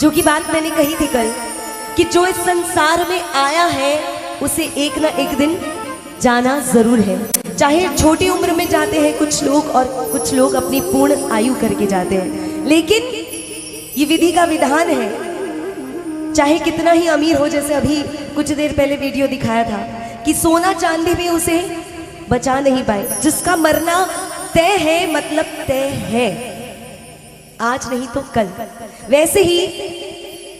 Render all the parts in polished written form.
जो कि बात मैंने कही थी कल कि जो इस संसार में आया है उसे एक ना एक दिन जाना जरूर है। चाहे छोटी उम्र में जाते हैं कुछ लोग और कुछ लोग अपनी पूर्ण आयु करके जाते हैं, लेकिन ये विधि का विधान है। चाहे कितना ही अमीर हो, जैसे अभी कुछ देर पहले वीडियो दिखाया था कि सोना चांदी भी उसे बचा नहीं पाए। जिसका मरना तय है मतलब तय है, आज नहीं तो कल। वैसे ही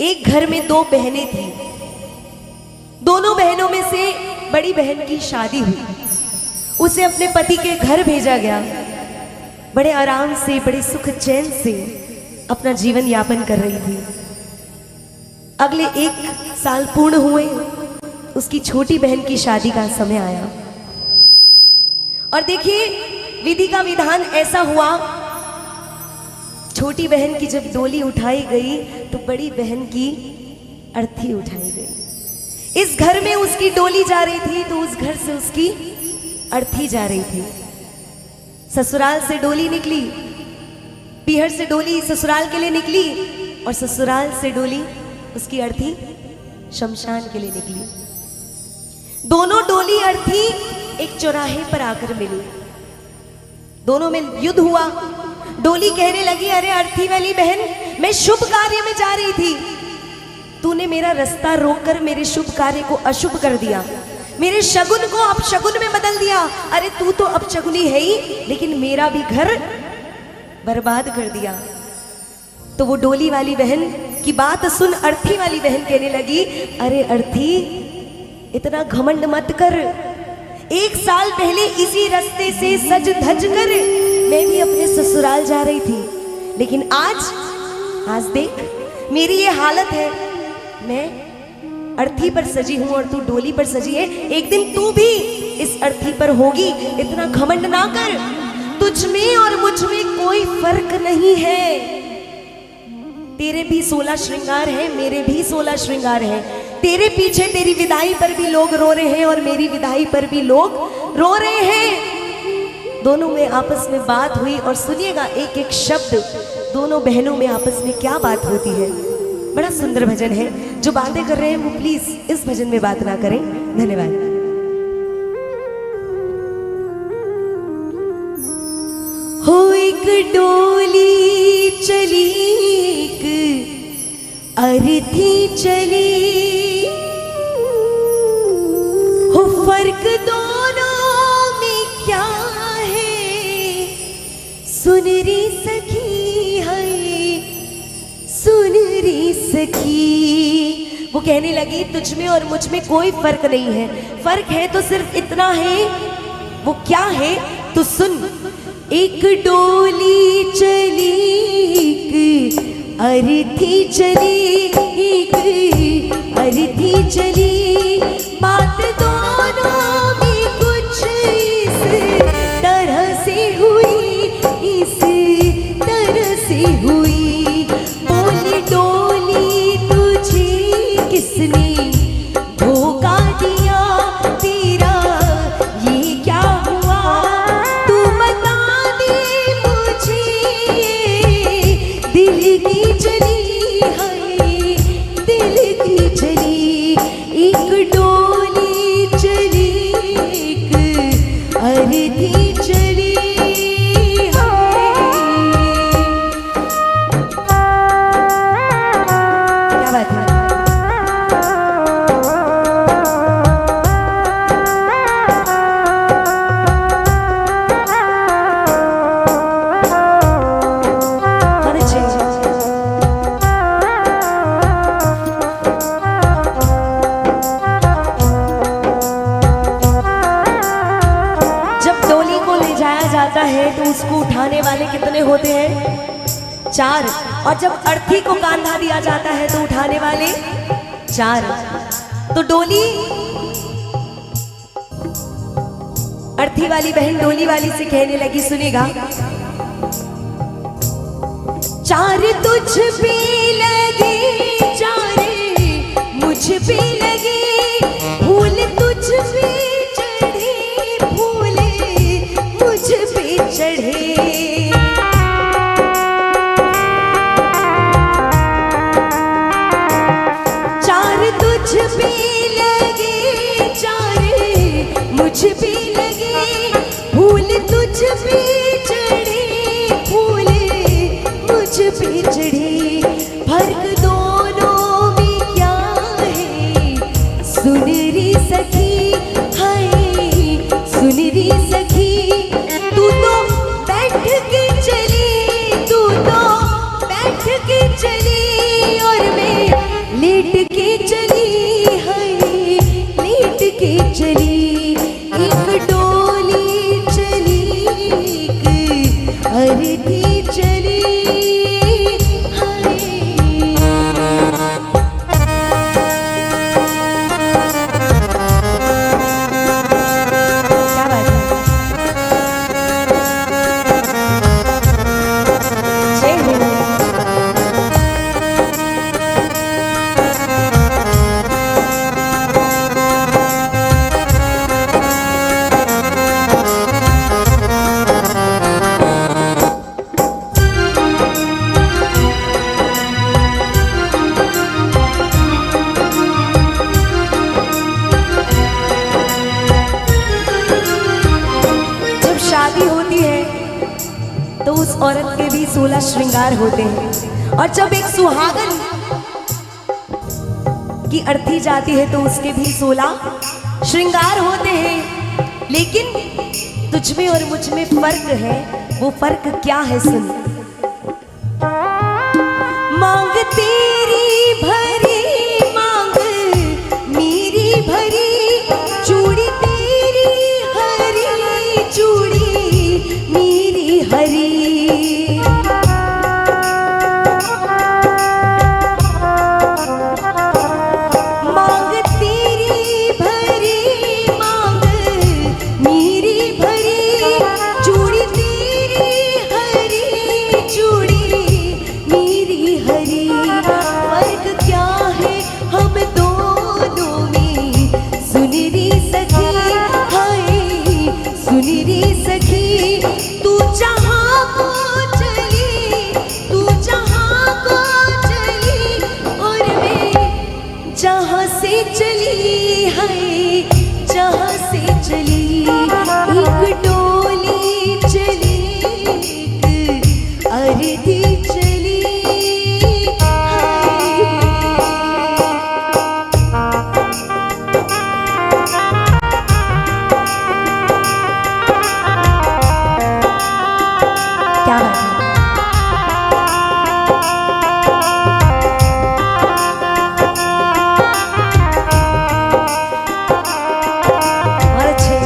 एक घर में दो बहनें थी। दोनों बहनों में से बड़ी बहन की शादी हुई, उसे अपने पति के घर भेजा गया। बड़े आराम से, बड़े सुख चैन से अपना जीवन यापन कर रही थी। अगले 1 साल पूर्ण हुए, उसकी छोटी बहन की शादी का समय आया और देखिए विधि का विधान ऐसा हुआ। छोटी बहन की जब डोली उठाई गई तो बड़ी बहन की अर्थी उठाई गई। इस घर में उसकी डोली जा रही थी तो उस घर से उसकी अर्थी जा रही थी। ससुराल से डोली निकली, पीहर से डोली ससुराल के लिए निकली और ससुराल से डोली उसकी अर्थी शमशान के लिए निकली। दोनों डोली अर्थी एक चौराहे पर आकर मिली। दोनों में युद्ध हुआ। डोली कहने लगी, अरे अर्थी वाली बहन, मैं शुभ कार्य में जा रही थी, तूने मेरा रास्ता रोककर मेरे शुभ कार्य को अशुभ कर दिया, मेरे शगुन को अपशगुन में बदल दिया। अरे तू तो अपशगुनी है ही, लेकिन मेरा भी घर बर्बाद कर दिया। तो वो डोली वाली बहन की बात सुन अर्थी वाली बहन कहने लगी, अरे अर्थी, इतना घमंड मत कर। 1 साल पहले इसी रास्ते से सज धज कर मैं भी अपने ससुराल जा रही थी, लेकिन आज देख मेरी ये हालत है। मैं अर्थी पर सजी हूं और तू डोली पर सजी है। एक दिन तू भी इस अर्थी पर होगी। इतना घमंड ना कर, तुझ में और मुझ में कोई फर्क नहीं है। तेरे भी 16 श्रृंगार है, मेरे भी 16 श्रृंगार है। तेरे पीछे तेरी विदाई पर भी लोग रो रहे हैं और मेरी विदाई पर भी लोग रो रहे हैं। दोनों में आपस में बात हुई और सुनिएगा एक एक शब्द, दोनों बहनों में आपस में क्या बात होती है। बड़ा सुंदर भजन है। जो बातें कर रहे हैं वो प्लीज इस भजन में बात ना करें। धन्यवाद। हो एक डोली चली, एक अर्थी चली, हो फर्क दोनों में क्या है, सुन री सखी है, सुन री सखी। वो कहने लगी, तुझ में और मुझ में कोई फर्क नहीं है, फर्क है तो सिर्फ इतना है। वो क्या है तो सुन। एक डोली चली, एक अर्थी चली, एक अर्थी चली, बात दोनों में कुछ इस तरह से हुई, इस तरह से हुई। बोली डोली, तुझे किसने धोखा दिया, तेरा ये क्या हुआ, तू बता दे मुझे। दिल की चली है, दिल की चली, एक डोली चली, एक अर्थी चली। क्या बात है। जाता है तो उसको उठाने वाले कितने होते हैं? 4। और जब अर्थी को कांधा दिया जाता है तो उठाने वाले 4। तो डोली, अर्थी वाली बहन डोली वाली से कहने लगी, सुनेगा, 4 तुझ पे लगे, 4 मुझ पे लगे, फूल तुझ पे चढ़े, फूल मुझ पे चढ़े। पे लगे फूल तुझ पे चढ़े, फूल मुझ पे चढ़े, फर्क दोनों में क्या है सुन री सखी, हाय सुन री सखी। तू तो बैठ के चली, तू तो बैठ के चली और मैं लेट के चली, हाय लेट के चली। एक डोली चली, एक अर्थी चली, हाय। क्या बात है, जय हो। जब शादी होती है तो उस औरत के भी 16 श्रृंगार होते हैं, और जब एक सुहागन की अर्थी जाती है तो उसके भी 16 श्रृंगार होते हैं। लेकिन तुझ में और मुझ में फर्क है, वो फर्क क्या है सुन। मांग तेरी भरी, मांग मेरी भरी, चूड़ी तेरी हरी, चूड़ी मेरी हरी। मांग तेरी भरी, मांग मेरी भरी, चूड़ी तेरी हरी, चूड़ी मेरी हरी। फर्क क्या है हम दोनों में सुन री सखी, हाय सुन री सखी। तू जहाँ को चली, तू जहाँ को चली और मैं जहाँ से चली, हाय जहाँ से चली। एक डोली चली, एक अर्थी चली, हाय। क्या बात है, और अच्छे।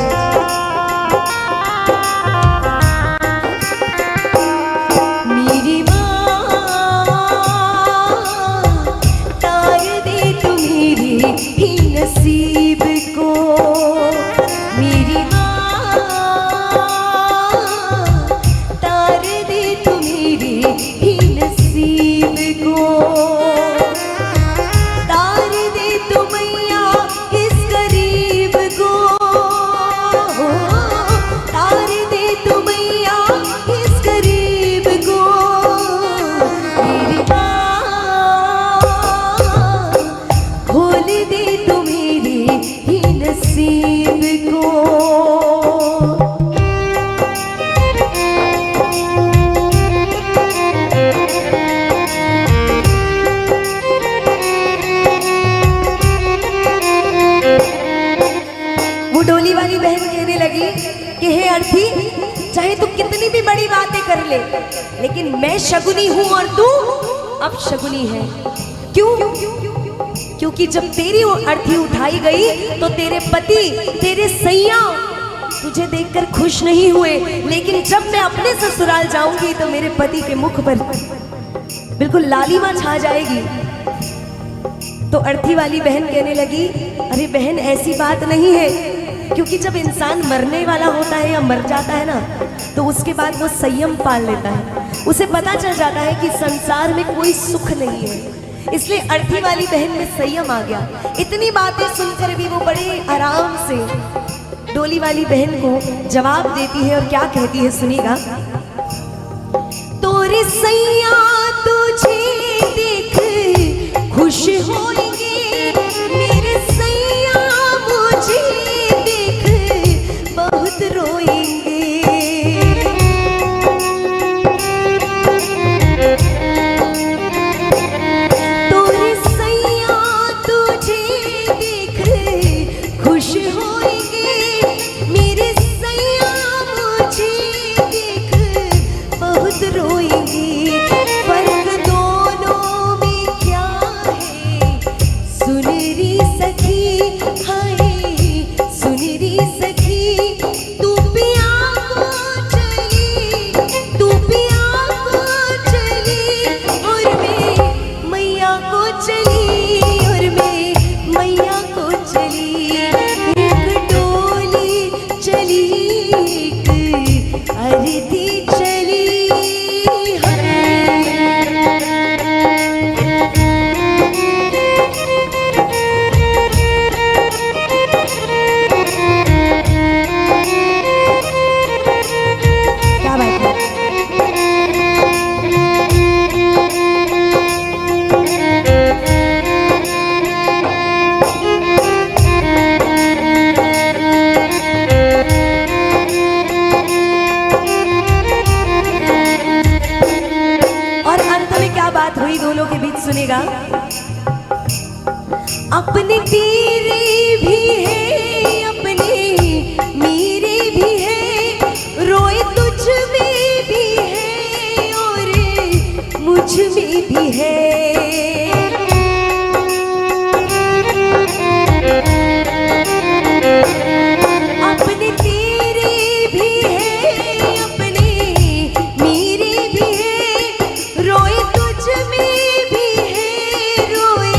मेरी माँ तार दे तू मेरे ही नसीब को, मेरी माँ तार दे तू मेरे ही नसीब को। तार दे तू मैया इस गरीब को, तार दे तू मैया इस गरीब को। मेरी माँ खोल दे तू मेरे ही नसीब को। वो डोली वाली बहन कहने लगी कि हे अर्थी, चाहे तू कितनी भी बड़ी बातें कर ले, लेकिन मैं शगुनी हूं और तू अब शगुनी है। क्यों? क्योंकि जब तेरी वो अर्थी उठाई गई तो तेरे पति, तेरे सैया तुझे देखकर खुश नहीं हुए, लेकिन जब मैं अपने ससुराल जाऊंगी तो मेरे पति के मुख पर बिल्कुल लालिमा छा जाएगी। तो अर्थी वाली बहन कहने लगी, अरे बहन ऐसी बात नहीं है, क्योंकि जब इंसान मरने वाला होता है या मर जाता है ना, तो उसके बाद वो संयम पाल लेता है। उसे पता चल जाता है कि संसार में कोई सुख नहीं है, इसलिए अर्थी वाली बहन में संयम आ गया। इतनी बातें सुनकर भी वो बड़े आराम से डोली वाली बहन को जवाब देती है और क्या कहती है सुनिएगा। तोरे सैया तुझे देख खुश होंगे, मेरे सैया मुझे देख बोलों के बीच सुनेगा। अपने तेरे भी है, अपने मेरे भी है, रोए तुझ में भी है और मुझ में भी है। अपने तेरे भी है, अपने मेरे भी है, रोए तुझ में भी है, रोए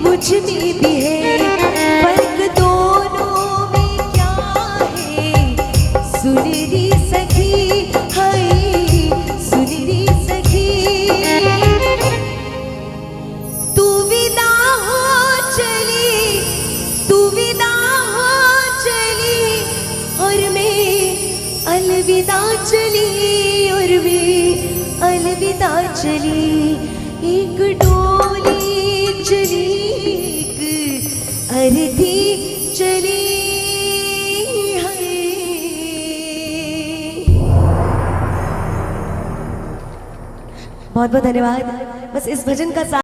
मुझ में भी है। फर्क दोनों में क्या है, सुन री सखी, हाय सुन री सखी। तू विदा हो चली, तू विदा हो चली, और मैं अलविदा चली, और मैं अलविदा चली। एक डोली चली, एक अर्धी चली है। बहुत बहुत धन्यवाद। बस इस भजन का